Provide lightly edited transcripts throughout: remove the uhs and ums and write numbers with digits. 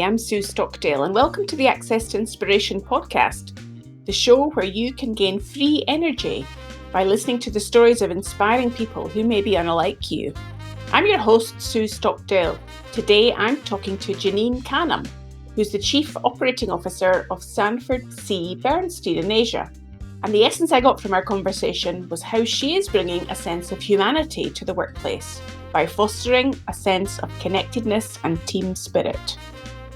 I'm Sue Stockdale, and welcome to the Access to Inspiration podcast, the show where you can gain free energy by listening to the stories of inspiring people who may be unlike you. I'm your host, Sue Stockdale. Today I'm talking to Janine Canham, who's the Chief Operating Officer of Sanford Bernstein in Asia. And the essence I got from our conversation was how she is bringing a sense of humanity to the workplace by fostering a sense of connectedness and team spirit.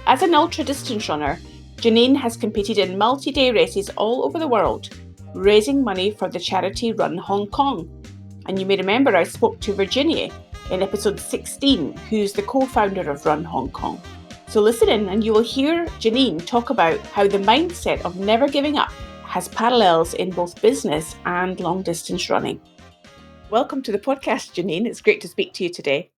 As an ultra-distance runner, Janine has competed in multi-day races all over the world, raising money for the charity Run Hong Kong. And you may remember I spoke to Virginia in episode 16, who's the co-founder of Run Hong Kong. So listen in and you will hear Janine talk about how the mindset of never giving up has parallels in both business and long-distance running. Welcome to the podcast, Janine. It's great to speak to you today.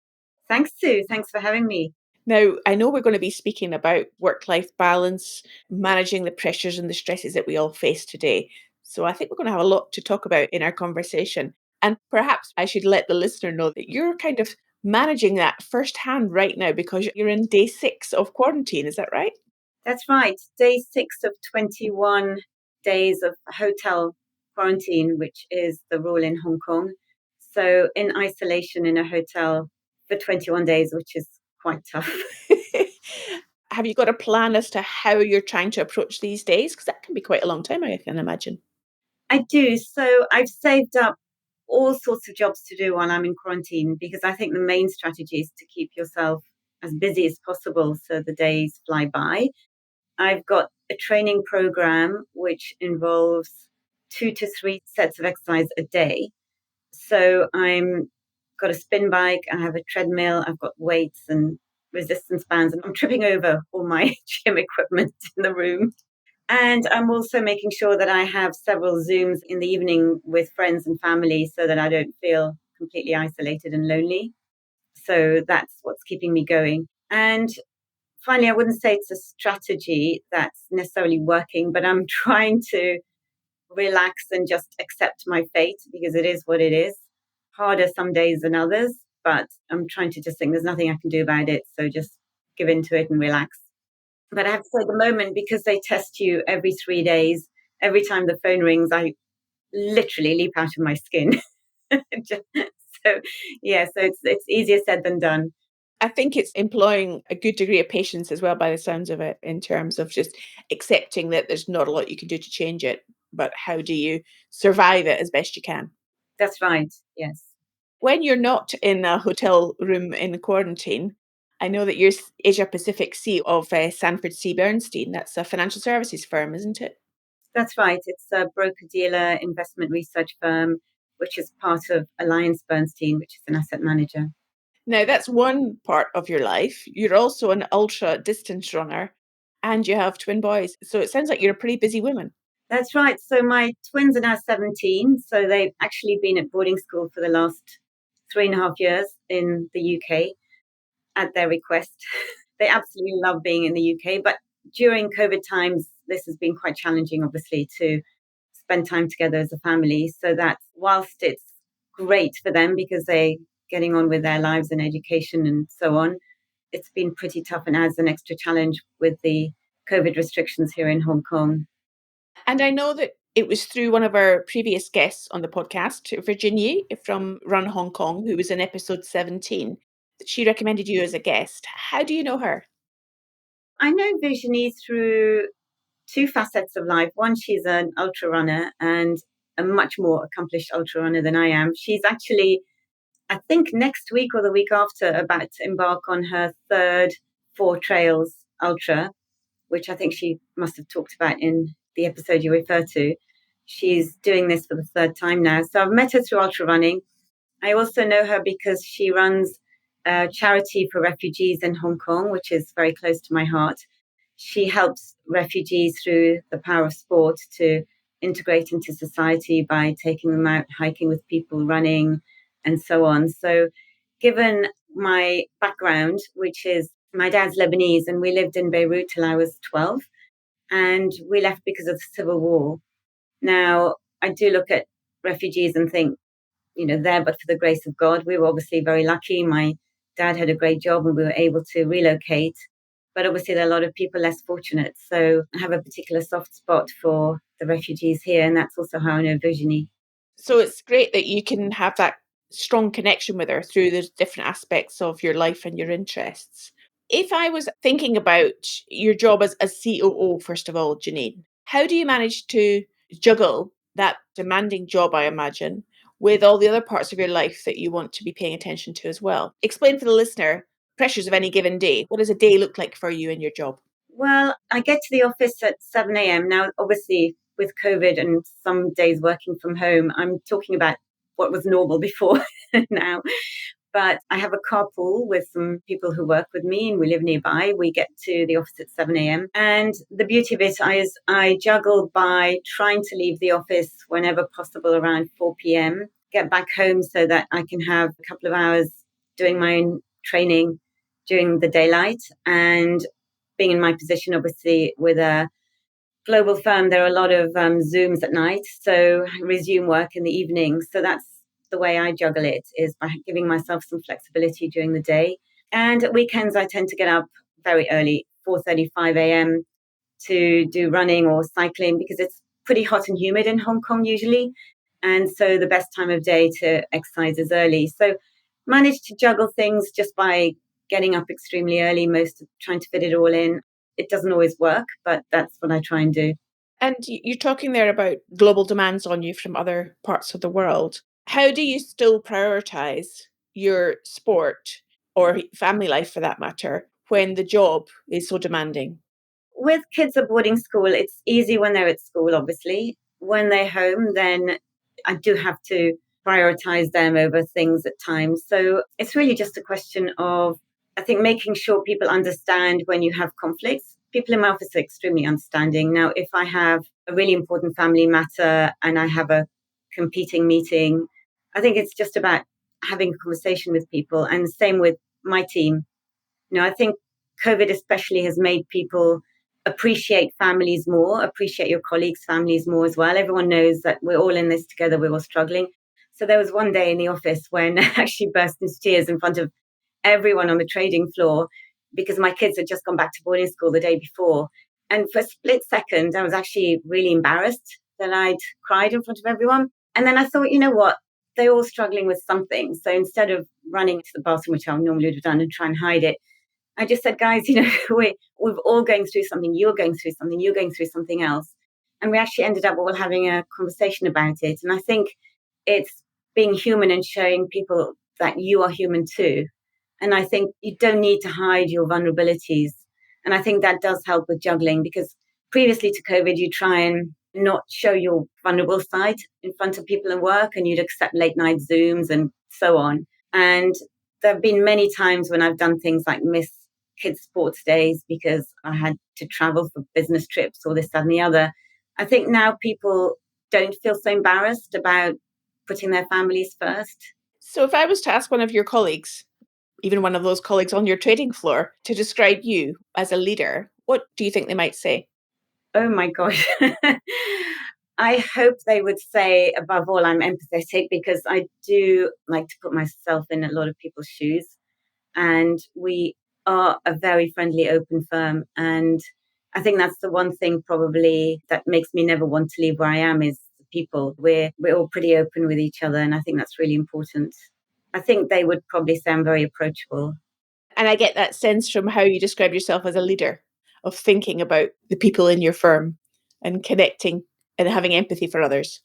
Thanks, Sue. Thanks for having me. Now, I know we're going to be speaking about work-life balance, managing the pressures and the stresses that we all face today. So I think we're going to have a lot to talk about in our conversation. And perhaps I should let the listener know that you're kind of managing that firsthand right now because you're in day 6 of quarantine. Is that right? That's right. Day 6 of 21 days of hotel quarantine, which is the rule in Hong Kong. So in isolation in a hotel for 21 days, which is quite tough. Have you got a plan as to how you're trying to approach these days? Because that can be quite a long time, I can imagine. I do. So I've saved up all sorts of jobs to do while I'm in quarantine, because I think the main strategy is to keep yourself as busy as possible so the days fly by. I've got a training program which involves 2 to 3 sets of exercise a day. So I'm got a spin bike, I have a treadmill, I've got weights and resistance bands, and I'm tripping over all my gym equipment in the room. And I'm also making sure that I have several Zooms in the evening with friends and family so that I don't feel completely isolated and lonely. So that's what's keeping me going. And finally, I wouldn't say it's a strategy that's necessarily working, but I'm trying to relax and just accept my fate because it is what it is. Harder some days than others, but I'm trying to just think there's nothing I can do about it. So just give into it and relax. But I have to say at the moment, because they test you every 3 days, every time the phone rings, I literally leap out of my skin. So it's easier said than done. I think it's employing a good degree of patience as well, by the sounds of it, in terms of just accepting that there's not a lot you can do to change it, but how do you survive it as best you can? That's right, yes. When you're not in a hotel room in quarantine, I know that you're Asia Pacific CEO of Sanford Bernstein. That's a financial services firm, isn't it? That's right. It's a broker-dealer investment research firm, which is part of Alliance Bernstein, which is an asset manager. Now, that's one part of your life. You're also an ultra distance runner and you have twin boys. So it sounds like you're a pretty busy woman. That's right. So my twins are now 17. So they've actually been at boarding school for the last 3.5 years in the UK at their request. They absolutely love being in the UK. But during COVID times, this has been quite challenging, obviously, to spend time together as a family. So that whilst it's great for them because they're getting on with their lives and education and so on, it's been pretty tough and adds an extra challenge with the COVID restrictions here in Hong Kong. And I know that it was through one of our previous guests on the podcast, Virginia from Run Hong Kong, who was in episode 17, that she recommended you as a guest. How do you know her? I know Virginie through 2 facets of life. One, she's an ultra runner and a much more accomplished ultra runner than I am. She's actually, I think next week or the week after, about to embark on her third 4 Trails Ultra, which I think she must have talked about in the episode you refer to. She's doing this for the 3rd time now. So I've met her through ultra running. I also know her because she runs a charity for refugees in Hong Kong, which is very close to my heart. She helps refugees through the power of sport to integrate into society by taking them out hiking with people, running, and so on. So given my background, which is my dad's Lebanese, and we lived in Beirut till I was 12, and we left because of the civil war. Now, I do look at refugees and think, there but for the grace of God. We were obviously very lucky. My dad had a great job and we were able to relocate. But obviously, there are a lot of people less fortunate. So I have a particular soft spot for the refugees here. And that's also how I know Virginie. So it's great that you can have that strong connection with her through the different aspects of your life and your interests. If I was thinking about your job as COO, first of all, Janine, how do you manage to juggle that demanding job, I imagine, with all the other parts of your life that you want to be paying attention to as well? Explain for the listener pressures of any given day. What does a day look like for you in your job? Well, I get to the office at 7 a.m. Now, obviously, with COVID and some days working from home, I'm talking about what was normal before now. But I have a carpool with some people who work with me and we live nearby. We get to the office at 7 a.m. And the beauty of it is I juggle by trying to leave the office whenever possible around 4 p.m., get back home so that I can have a couple of hours doing my own training during the daylight. And being in my position, obviously, with a global firm, there are a lot of Zooms at night. So I resume work in the evening. So that's the way I juggle it, is by giving myself some flexibility during the day. And at weekends, I tend to get up very early, 4:35 a.m., to do running or cycling because it's pretty hot and humid in Hong Kong usually. And so the best time of day to exercise is early. So manage to juggle things just by getting up extremely early, trying to fit it all in. It doesn't always work, but that's what I try and do. And you're talking there about global demands on you from other parts of the world. How do you still prioritize your sport or family life for that matter when the job is so demanding? With kids at boarding school, it's easy when they're at school, obviously. When they're home, then I do have to prioritize them over things at times. So it's really just a question of, I think, making sure people understand when you have conflicts. People in my office are extremely understanding. Now, if I have a really important family matter and I have a competing meeting, I think it's just about having a conversation with people. And the same with my team. I think COVID especially has made people appreciate families more, appreciate your colleagues' families more as well. Everyone knows that we're all in this together, we're all struggling. So there was one day in the office when I actually burst into tears in front of everyone on the trading floor because my kids had just gone back to boarding school the day before. And for a split second, I was actually really embarrassed that I'd cried in front of everyone. And then I thought, you know what? They're all struggling with something. So instead of running to the bathroom, which I normally would have done, and try and hide it, I just said, guys, we're all going through something. You're going through something. You're going through something else. And we actually ended up all having a conversation about it. And I think it's being human and showing people that you are human too. And I think you don't need to hide your vulnerabilities. And I think that does help with juggling because previously to COVID, you try and not show your vulnerable side in front of people in work and you'd accept late night Zooms and so on. And there have been many times when I've done things like miss kids' sports days because I had to travel for business trips or this, that, and the other. I think now people don't feel so embarrassed about putting their families first. So, if I was to ask one of your colleagues, even one of those colleagues on your trading floor, to describe you as a leader, what do you think they might say? Oh my gosh. I hope they would say, above all, I'm empathetic because I do like to put myself in a lot of people's shoes. And we are a very friendly, open firm. And I think that's the one thing probably that makes me never want to leave where I am is the people. We're all pretty open with each other. And I think that's really important. I think they would probably say I'm very approachable. And I get that sense from how you describe yourself as a leader, of thinking about the people in your firm and connecting and having empathy for others.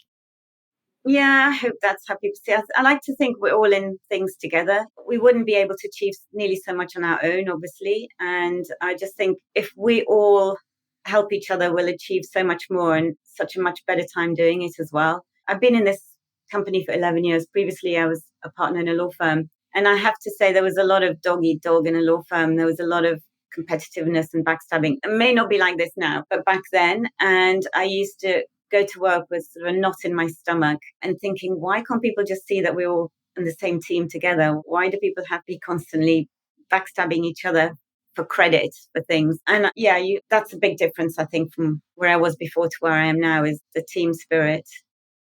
Yeah, I hope that's how people see us. I like to think we're all in things together. We wouldn't be able to achieve nearly so much on our own, obviously. And I just think if we all help each other, we'll achieve so much more and such a much better time doing it as well. I've been in this company for 11 years. Previously, I was a partner in a law firm. And I have to say, there was a lot of dog eat dog in a law firm. There was a lot of competitiveness and backstabbing. It may not be like this now, but back then. And I used to go to work with sort of a knot in my stomach and thinking, why can't people just see that we're all in the same team together? Why do people have to be constantly backstabbing each other for credit for things? And yeah, that's a big difference, I think, from where I was before to where I am now is the team spirit.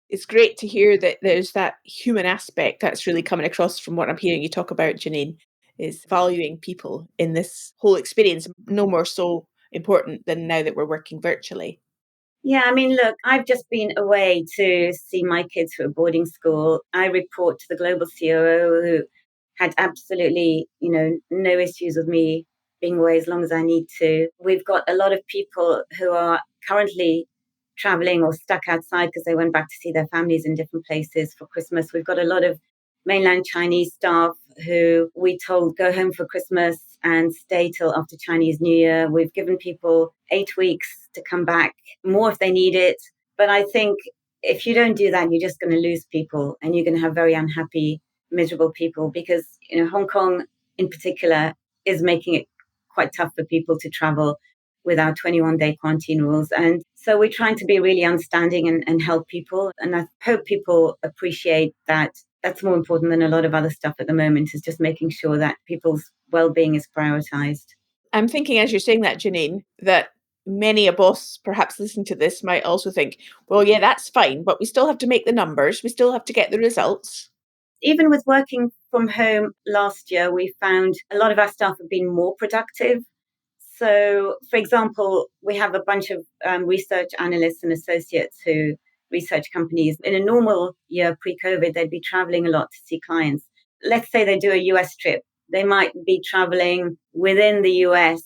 It's great to hear that there's that human aspect that's really coming across from what I'm hearing you talk about, Janine. is valuing people in this whole experience, no more so important than now that we're working virtually. Yeah, I mean, look, I've just been away to see my kids who are boarding school. I report to the global COO who had absolutely, no issues with me being away as long as I need to. We've got a lot of people who are currently traveling or stuck outside because they went back to see their families in different places for Christmas. We've got a lot of mainland Chinese staff who we told go home for Christmas and stay till after Chinese New Year. We've given people 8 weeks to come back, more if they need it. But I think if you don't do that, you're just going to lose people and you're going to have very unhappy, miserable people because, Hong Kong in particular is making it quite tough for people to travel with our 21-day quarantine rules. And so we're trying to be really understanding and help people. And I hope people appreciate that. That's more important than a lot of other stuff at the moment, is just making sure that people's well-being is prioritized. I'm thinking as you're saying that, Janine, that many a boss perhaps listening to this might also think, well, yeah, that's fine, but we still have to make the numbers. We still have to get the results. Even with working from home last year, we found a lot of our staff have been more productive. So, for example, we have a bunch of research analysts and associates who research companies. In a normal year pre-COVID, they'd be traveling a lot to see clients. Let's say they do a US trip. They might be traveling within the US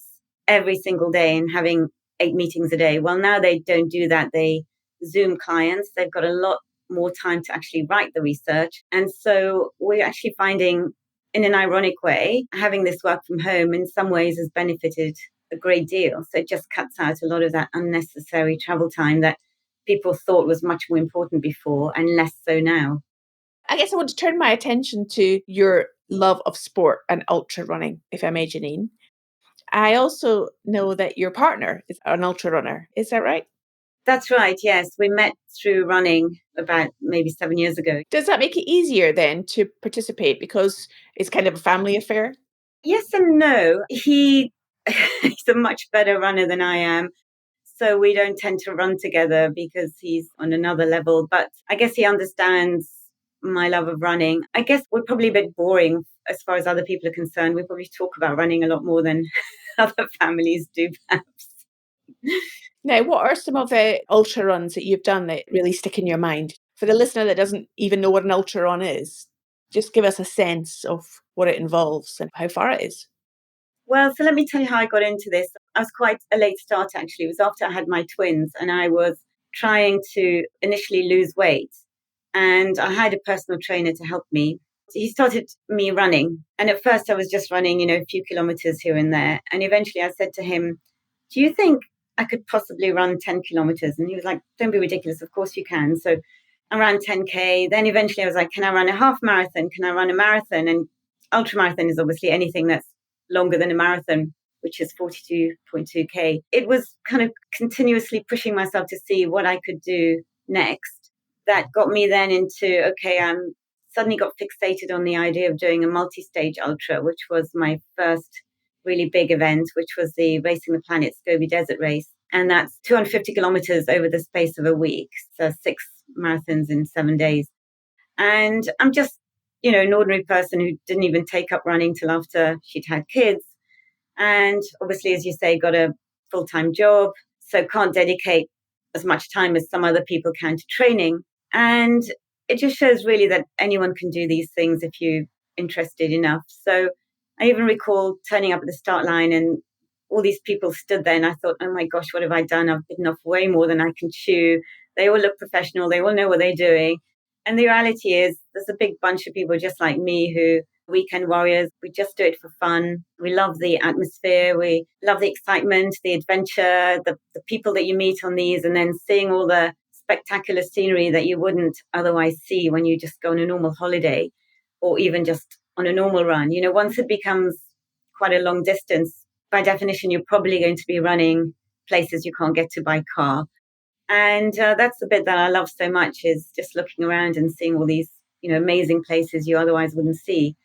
every single day and having 8 meetings a day. Well, now they don't do that. They Zoom clients. They've got a lot more time to actually write the research. And so we're actually finding, in an ironic way, having this work from home in some ways has benefited a great deal. So it just cuts out a lot of that unnecessary travel time that people thought was much more important before and less so now. I guess I want to turn my attention to your love of sport and ultra running, if I may, Janine. I also know that your partner is an ultra runner. Is that right? That's right, yes. We met through running about maybe 7 years ago. Does that make it easier then to participate because it's kind of a family affair? Yes and no. He's a much better runner than I am. So we don't tend to run together because he's on another level. But I guess he understands my love of running. I guess we're probably a bit boring as far as other people are concerned. We probably talk about running a lot more than other families do, perhaps. Now, what are some of the ultra runs that you've done that really stick in your mind? For the listener that doesn't even know what an ultra run is, just give us a sense of what it involves and how far it is. Well, so let me tell you how I got into this. I was quite a late start, actually. It was after I had my twins and I was trying to initially lose weight. And I had a personal trainer to help me. He started me running. And at first I was just running, a few kilometers here and there. And eventually I said to him, do you think I could possibly run 10 kilometers? And he was like, don't be ridiculous. Of course you can. So I ran 10K. Then eventually I was like, can I run a half marathon? Can I run a marathon? And ultra marathon is obviously anything that's longer than a marathon, which is 42.2K. It was kind of continuously pushing myself to see what I could do next. That got me then into, okay, I'm suddenly got fixated on the idea of doing a multi-stage ultra, which was my first really big event, which was the Racing the Planet's Gobi Desert Race. And that's 250 kilometers over the space of a week. So 6 marathons in 7 days. And I'm just, an ordinary person who didn't even take up running till after she'd had kids. And obviously, as you say, got a full-time job. So can't dedicate as much time as some other people can to training. And it just shows really that anyone can do these things if you're interested enough. So I even recall turning up at the start line and all these people stood there and I thought, oh my gosh, what have I done? I've bitten off way more than I can chew. They all look professional. They all know what they're doing. And the reality is there's a big bunch of people just like me who weekend warriors. We just do it for fun. We love the atmosphere. We love the excitement, the adventure, the people that you meet on these, and then seeing all the spectacular scenery that you wouldn't otherwise see when you just go on a normal holiday or even just on a normal run. Once it becomes quite a long distance, by definition, you're probably going to be running places you can't get to by car. And that's the bit that I love so much, is just looking around and seeing all these, amazing places you otherwise wouldn't see.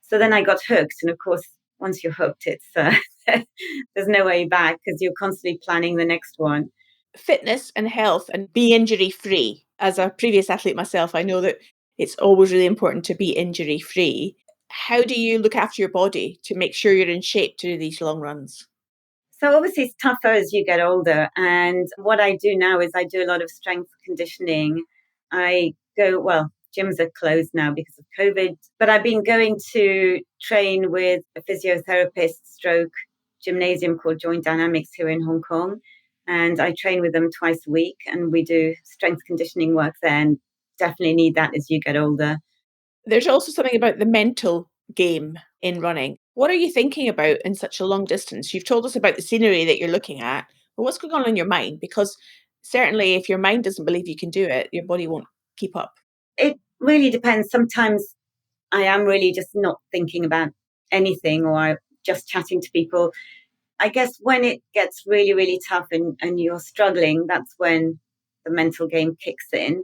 So then I got hooked. And of course, once you're hooked, it's there's no way back because you're constantly planning the next one. Fitness and health and be injury free. As a previous athlete myself, I know that it's always really important to be injury free. How do you look after your body to make sure you're in shape to do these long runs? So obviously it's tougher as you get older. And what I do now is I do a lot of strength conditioning. I go, well, gyms are closed now because of COVID, but I've been going to train with a physiotherapist stroke gymnasium called Joint Dynamics here in Hong Kong. And I train with them twice a week and we do strength conditioning work there, and definitely need that as you get older. There's also something about the mental game in running. What are you thinking about in such a long distance? You've told us about the scenery that you're looking at, but what's going on in your mind? Because certainly, if your mind doesn't believe you can do it, your body won't keep up. It really depends. Sometimes I am really just not thinking about anything, or I'm just chatting to people. I guess when it gets really, really tough and you're struggling, that's when the mental game kicks in.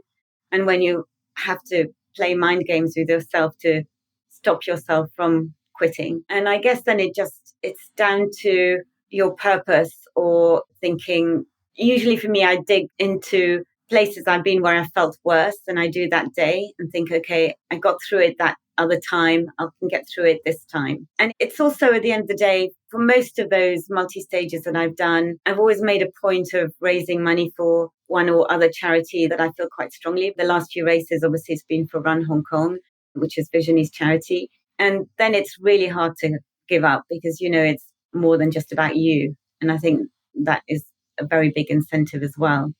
And when you have to play mind games with yourself to stop yourself from quitting. And I guess then it's down to your purpose or thinking. Usually for me, I dig into places I've been where I felt worse, and I do that day and think, okay, I got through it that other time, I can get through it this time. And it's also at the end of the day, for most of those multi-stages that I've done, I've always made a point of raising money for one or other charity that I feel quite strongly. The last few races, obviously, it's been for Run Hong Kong, which is Visionese charity. And then it's really hard to give up because, it's more than just about you. And I think that is a very big incentive as well.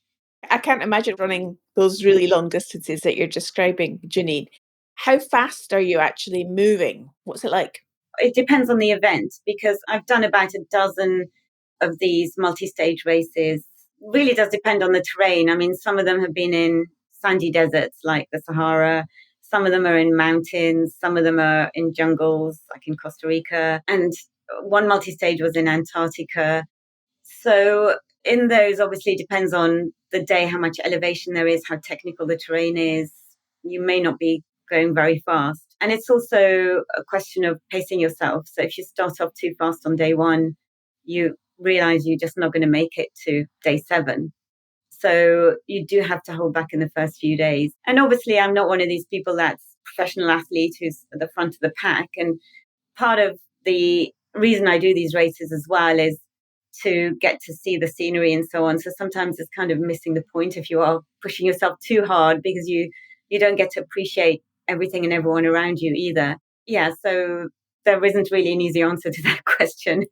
I can't imagine running those really long distances that you're describing, Janine. How fast are you actually moving? What's it like? It depends on the event because I've done about a dozen of these multi-stage races. Really does depend on the terrain. I mean, some of them have been in sandy deserts like the Sahara. Some of them are in mountains. Some of them are in jungles like in Costa Rica. And one multi-stage was in Antarctica. So in those, obviously depends on the day, how much elevation there is, how technical the terrain is. You may not be going very fast. And it's also a question of pacing yourself. So if you start off too fast on day one, you realize you're just not going to make it to day 7. So you do have to hold back in the first few days. And obviously, I'm not one of these people that's professional athlete who's at the front of the pack. And part of the reason I do these races as well is to get to see the scenery and so on. So sometimes it's kind of missing the point if you are pushing yourself too hard because you don't get to appreciate everything and everyone around you either. Yeah, so there isn't really an easy answer to that question.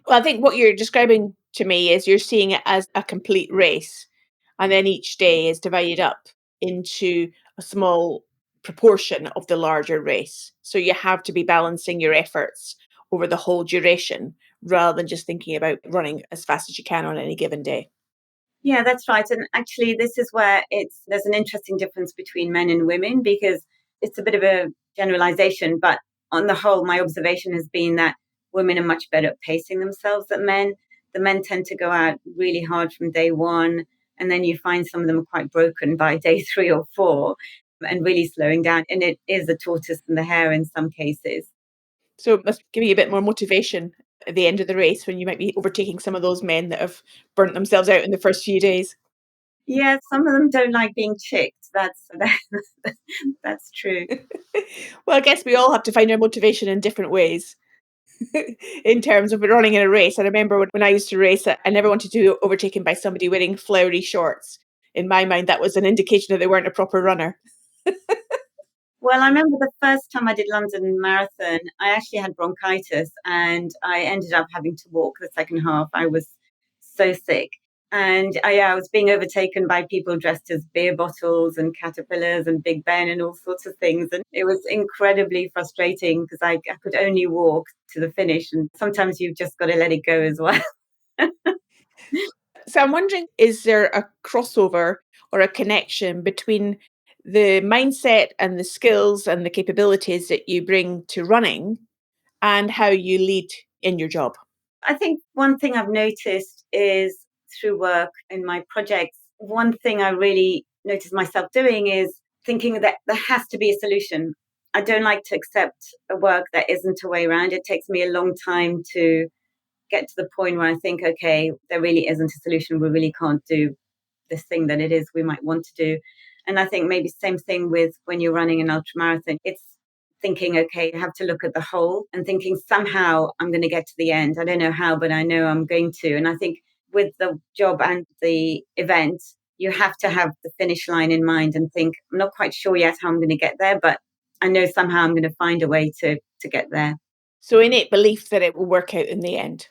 Well, I think what you're describing to me is you're seeing it as a complete race, and then each day is divided up into a small proportion of the larger race. So you have to be balancing your efforts over the whole duration rather than just thinking about running as fast as you can on any given day. Yeah, that's right. And actually, this is where there's an interesting difference between men and women because it's a bit of a generalization. But on the whole, my observation has been that women are much better at pacing themselves than men. The men tend to go out really hard from day one, and then you find some of them are quite broken by day 3 or 4 and really slowing down. And it is the tortoise and the hare in some cases. So it must give you a bit more motivation at the end of the race when you might be overtaking some of those men that have burnt themselves out in the first few days. Yeah, some of them don't like being chicked. That's true. Well, I guess we all have to find our motivation in different ways. In terms of running in a race, I remember when I used to race, I never wanted to be overtaken by somebody wearing flowery shorts. In my mind, that was an indication that they weren't a proper runner. Well, I remember the first time I did London Marathon, I actually had bronchitis and I ended up having to walk the second half. I was so sick. And I was being overtaken by people dressed as beer bottles and caterpillars and Big Ben and all sorts of things. And it was incredibly frustrating because I could only walk to the finish. And sometimes you've just got to let it go as well. So I'm wondering, is there a crossover or a connection between the mindset and the skills and the capabilities that you bring to running and how you lead in your job? I think one thing I've noticed is through work in my projects, one thing I really notice myself doing is thinking that there has to be a solution. I don't like to accept a work that isn't a way around. It takes me a long time to get to the point where I think, okay, there really isn't a solution. We really can't do this thing that it is we might want to do. And I think maybe same thing with when you're running an ultramarathon. It's thinking, okay, I have to look at the whole, and thinking somehow I'm going to get to the end. I don't know how, but I know I'm going to. And I think with the job and the event, you have to have the finish line in mind and think, I'm not quite sure yet how I'm going to get there, but I know somehow I'm going to find a way to get there. So innate belief that it will work out in the end.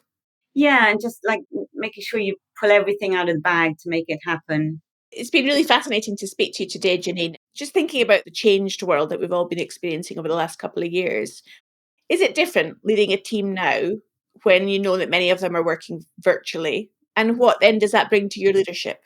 Yeah, and just like making sure you pull everything out of the bag to make it happen. It's been really fascinating to speak to you today, Janine. Just thinking about the changed world that we've all been experiencing over the last couple of years. Is it different leading a team now when you know that many of them are working virtually? And what then does that bring to your leadership?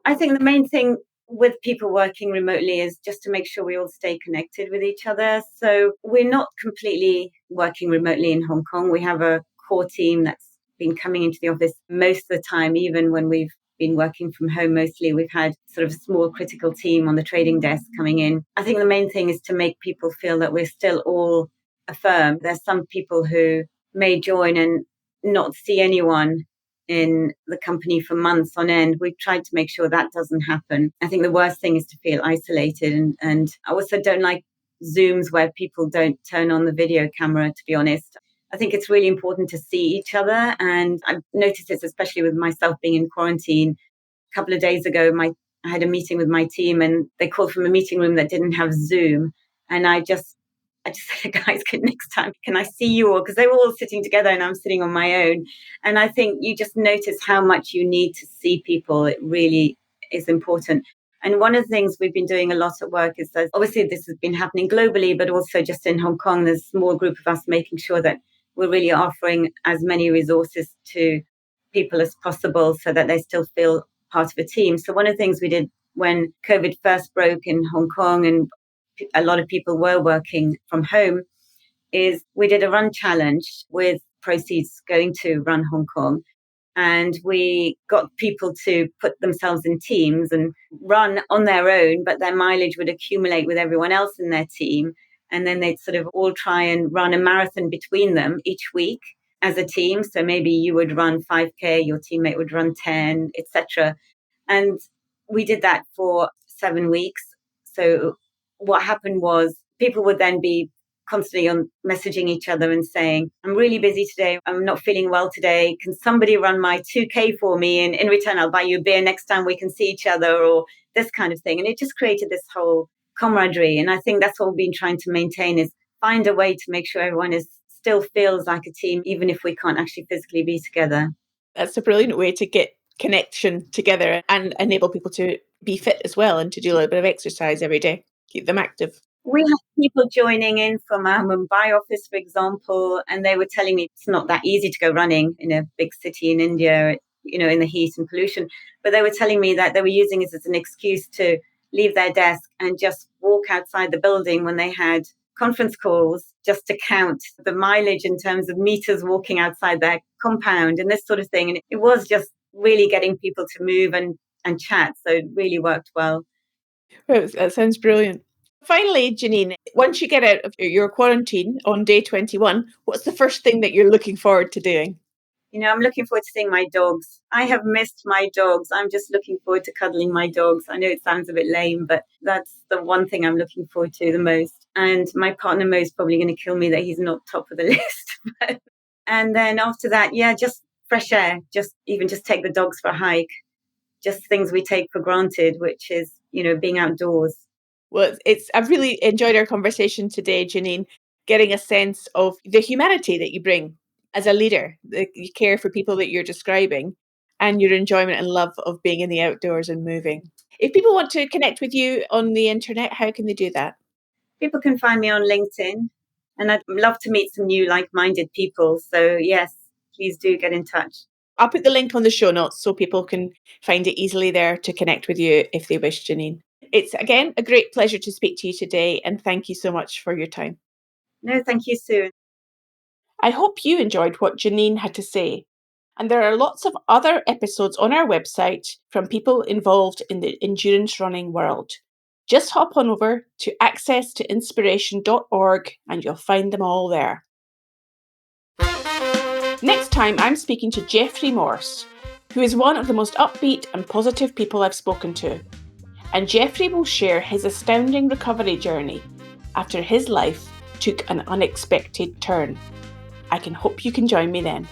I think the main thing with people working remotely is just to make sure we all stay connected with each other. So we're not completely working remotely in Hong Kong. We have a core team that's been coming into the office most of the time, even when we've been working from home mostly. We've had sort of a small critical team on the trading desk coming in. I think the main thing is to make people feel that we're still all a firm. There's some people who may join and not see anyone in the company for months on end. We've tried to make sure that doesn't happen. I think the worst thing is to feel isolated. And I also don't like Zooms where people don't turn on the video camera, to be honest. I think it's really important to see each other. And I've noticed this, especially with myself being in quarantine. A couple of days ago, I had a meeting with my team and they called from a meeting room that didn't have Zoom. And I just said, guys, next time, can I see you all? Because they were all sitting together and I'm sitting on my own. And I think you just notice how much you need to see people. It really is important. And one of the things we've been doing a lot at work is that obviously this has been happening globally, but also just in Hong Kong, there's a small group of us making sure that we're really offering as many resources to people as possible so that they still feel part of a team. So one of the things we did when COVID first broke in Hong Kong and a lot of people were working from home is we did a run challenge with proceeds going to Run Hong Kong. And we got people to put themselves in teams and run on their own, but their mileage would accumulate with everyone else in their team. And then they'd sort of all try and run a marathon between them each week as a team. So maybe you would run 5K, your teammate would run 10, etc. And we did that for 7 weeks. So what happened was people would then be constantly on messaging each other and saying, I'm really busy today. I'm not feeling well today. Can somebody run my 2K for me? And in return, I'll buy you a beer next time we can see each other, or this kind of thing. And it just created this whole camaraderie. And I think that's what we've been trying to maintain, is find a way to make sure everyone still feels like a team, even if we can't actually physically be together. That's a brilliant way to get connection together and enable people to be fit as well and to do a little bit of exercise every day, keep them active. We have people joining in from our Mumbai office, for example, and they were telling me it's not that easy to go running in a big city in India, in the heat and pollution. But they were telling me that they were using it as an excuse to leave their desk and just walk outside the building when they had conference calls, just to count the mileage in terms of meters walking outside their compound and this sort of thing. And it was just really getting people to move and chat. So it really worked well. Well, that sounds brilliant. Finally, Janine, once you get out of your quarantine on day 21, what's the first thing that you're looking forward to doing? I'm looking forward to seeing my dogs. I have missed my dogs. I'm just looking forward to cuddling my dogs. I know it sounds a bit lame, but that's the one thing I'm looking forward to the most. And my partner Mo is probably going to kill me that he's not top of the list. And then after that, just fresh air, just take the dogs for a hike, just things we take for granted, which is, being outdoors. Well, I've really enjoyed our conversation today, Janine, getting a sense of the humanity that you bring as a leader, the you care for people that you're describing, and your enjoyment and love of being in the outdoors and moving. If people want to connect with you on the internet, how can they do that? People can find me on LinkedIn, and I'd love to meet some new like-minded people. So yes, please do get in touch. I'll put the link on the show notes so people can find it easily there to connect with you if they wish, Janine. It's, again, a great pleasure to speak to you today, and thank you so much for your time. No, thank you, Sue. I hope you enjoyed what Janine had to say. And there are lots of other episodes on our website from people involved in the endurance running world. Just hop on over to accesstoinspiration.org and you'll find them all there. Next time, I'm speaking to Jeffrey Morse, who is one of the most upbeat and positive people I've spoken to. And Jeffrey will share his astounding recovery journey after his life took an unexpected turn. I can hope you can join me then.